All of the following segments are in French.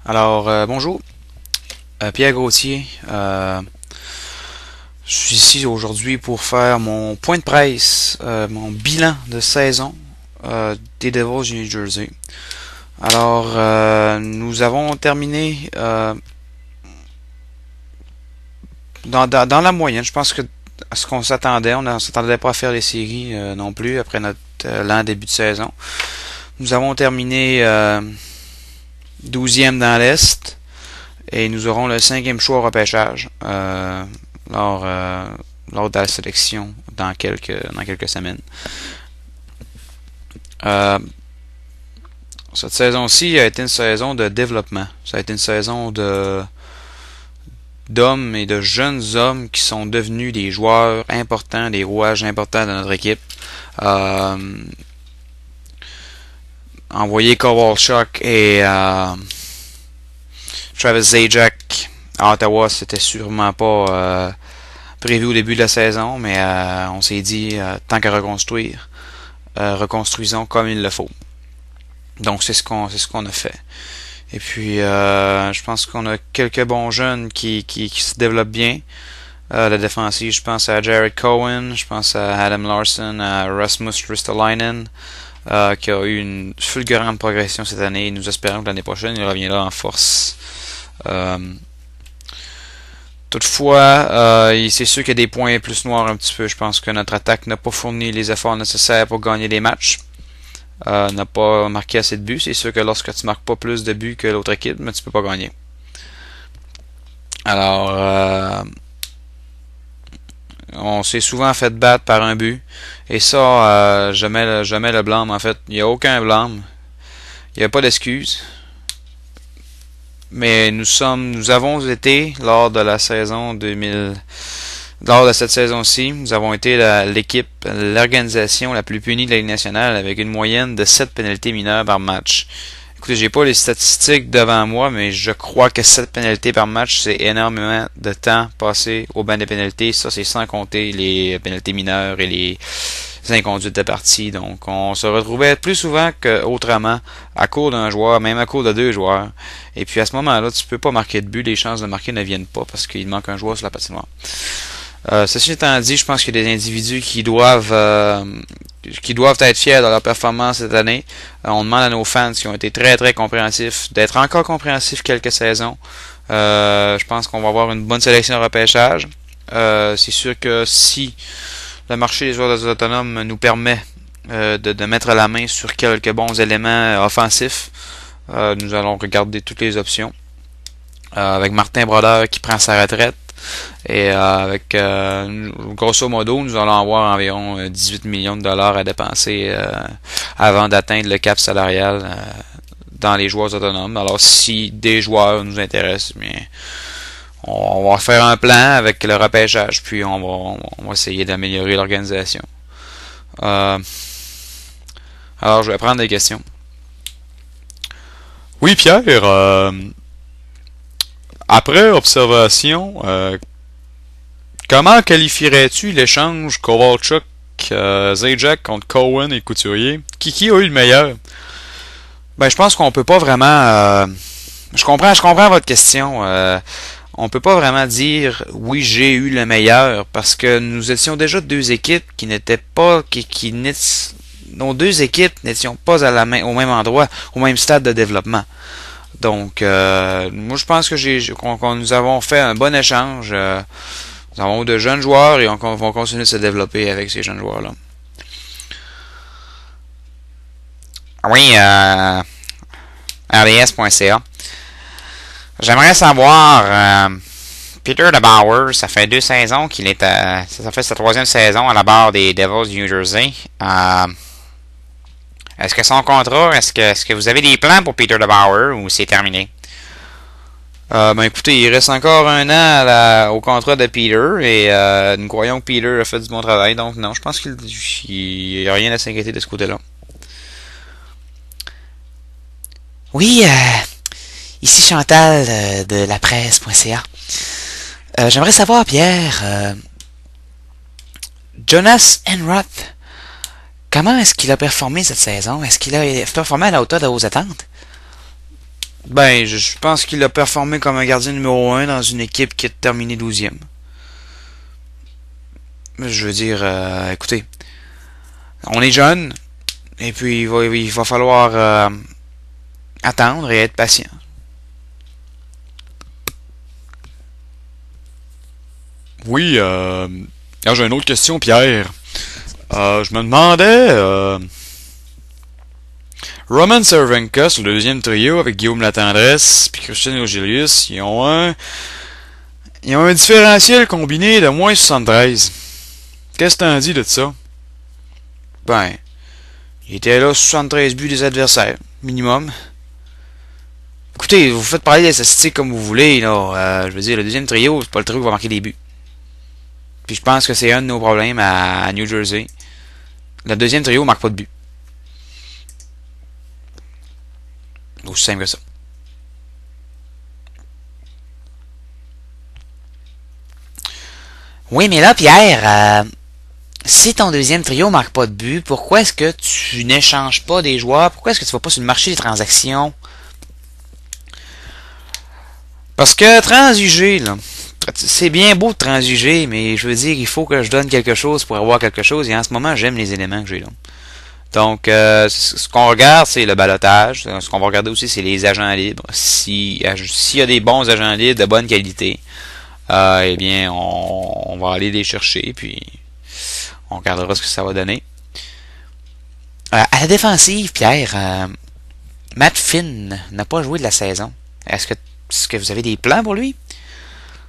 Bonjour, Pierre Gauthier. Je suis ici aujourd'hui pour faire mon point de presse, mon bilan de saison des Devils du New Jersey. Nous avons terminé dans la moyenne. Je pense que à ce qu'on s'attendait, on ne s'attendait pas à faire les séries non plus après notre lent début de saison. Nous avons terminé 12e dans l'Est et nous aurons le 5e choix au repêchage lors, lors de la sélection dans quelques semaines. Cette saison-ci a été une saison de développement. Ça a été une saison d'hommes et de jeunes hommes qui sont devenus des joueurs importants, des rouages importants de notre équipe. Envoyer Kowalchuk et Travis Zajac à Ottawa, c'était sûrement pas prévu au début de la saison, mais on s'est dit tant qu'à reconstruire, reconstruisons comme il le faut. Donc c'est ce qu'on a fait. Et puis je pense qu'on a quelques bons jeunes qui se développent bien. La défensive, je pense à Jared Cohen, je pense à Adam Larsson, à Rasmus Ristolainen, qui a eu une fulgurante progression cette année. Nous espérons que l'année prochaine, il reviendra en force. Toutefois, c'est sûr qu'il y a des points plus noirs un petit peu. Je pense que notre attaque n'a pas fourni les efforts nécessaires pour gagner des matchs. N'a pas marqué assez de buts. C'est sûr que lorsque tu marques pas plus de buts que l'autre équipe, mais tu peux pas gagner. On s'est souvent fait battre par un but. Et ça, je mets le blâme. En fait, il n'y a aucun blâme. Il n'y a pas d'excuse. Mais nous avons été, lors de la saison 2000, lors de cette saison-ci, nous avons été l'équipe, l'organisation la plus punie de la Ligue nationale avec une moyenne de 7 pénalités mineures par match. Écoutez, j'ai pas les statistiques devant moi, mais je crois que 7 pénalités par match, c'est énormément de temps passé au banc des pénalités. Ça, c'est sans compter les pénalités mineures et les inconduites de partie. Donc, on se retrouvait plus souvent qu'autrement à court d'un joueur, même à court de deux joueurs. Et puis, à ce moment-là, tu peux pas marquer de but. Les chances de marquer ne viennent pas parce qu'il manque un joueur sur la patinoire. Ceci étant dit, je pense qu'il y a des individus qui doivent être fiers de leur performance cette année. On demande à nos fans qui ont été très très compréhensifs d'être encore compréhensifs quelques saisons. Je pense qu'on va avoir une bonne sélection de repêchage. C'est sûr que si le marché des joueurs autonomes nous permet de mettre la main sur quelques bons éléments offensifs, nous allons regarder toutes les options. Avec Martin Brodeur qui prend sa retraite. Et avec grosso modo, nous allons avoir environ 18 millions de dollars à dépenser avant d'atteindre le cap salarial dans les joueurs autonomes. Alors si des joueurs nous intéressent, bien, on va faire un plan avec le repêchage, puis on va essayer d'améliorer l'organisation. Alors je vais prendre des questions. Oui, Pierre, après observation, comment qualifierais-tu l'échange Kowalchuk Zajac contre Cohen et Couturier? Qui a eu le meilleur? Ben, je pense qu'on peut pas vraiment. Je comprends votre question. On peut pas vraiment dire oui, j'ai eu le meilleur parce que nous étions déjà deux équipes qui n'étaient pas nos deux équipes n'étions pas au même endroit, au même stade de développement. Donc, moi, je pense que nous avons fait un bon échange. Nous avons de jeunes joueurs et on va continuer de se développer avec ces jeunes joueurs-là. Oui, RDS.ca. J'aimerais savoir, Peter DeBoer, ça fait 2 saisons qu'il est ça fait sa 3e saison à la barre des Devils du New Jersey. Est-ce que son contrat, est-ce que vous avez des plans pour Peter DeBoer ou c'est terminé? Ben écoutez, il reste encore un an au contrat de Peter et nous croyons que Peter a fait du bon travail, donc non, je pense qu'il n'y a rien à s'inquiéter de ce côté-là. Oui, ici Chantal de la presse.ca. J'aimerais savoir, Pierre, Jonas Enroth, comment est-ce qu'il a performé cette saison? Est-ce qu'il a performé à la hauteur de vos attentes? Ben, je pense qu'il a performé comme un gardien numéro 1 dans une équipe qui a terminé 12e. Je veux dire, écoutez, on est jeune, et puis il va falloir attendre et être patient. Oui, alors j'ai une autre question, Pierre. Je me demandais, Roman Cervenka sur le deuxième trio avec Guillaume Latendresse puis Christian Ogilius, ils ont un différentiel combiné de moins 73. Qu'est-ce que t'en dis de ça? Ben, il était là 73 buts des adversaires, minimum. Écoutez, vous faites parler des statistiques comme vous voulez, là. Je veux dire, le deuxième trio, c'est pas le trio qui va marquer des buts. Puis je pense que c'est un de nos problèmes à New Jersey. Le deuxième trio marque pas de but. Aussi simple que ça. Oui, mais là, Pierre, si ton deuxième trio marque pas de but, pourquoi est-ce que tu n'échanges pas des joueurs? Pourquoi est-ce que tu vas pas sur le marché des transactions? Parce que transiger, là, c'est bien beau de transiger, mais je veux dire, il faut que je donne quelque chose pour avoir quelque chose, et en ce moment, j'aime les éléments que j'ai là. Donc, ce qu'on regarde, c'est le ballottage. Ce qu'on va regarder aussi, c'est les agents libres. S'il y a des bons agents libres de bonne qualité, eh bien, on va aller les chercher, puis on regardera ce que ça va donner. À la défensive, Pierre, Matt Finn n'a pas joué de la saison. Est-ce que vous avez des plans pour lui?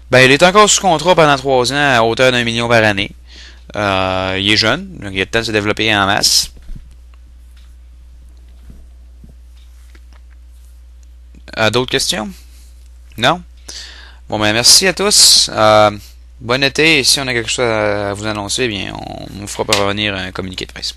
Ben, il est encore sous contrat pendant 3 ans à hauteur d'1 million par année. Il est jeune, donc il a le temps de se développer en masse. D'autres questions? Non? Bon, ben merci à tous. Bon été, et si on a quelque chose à vous annoncer, eh bien, on vous fera parvenir un communiqué de presse.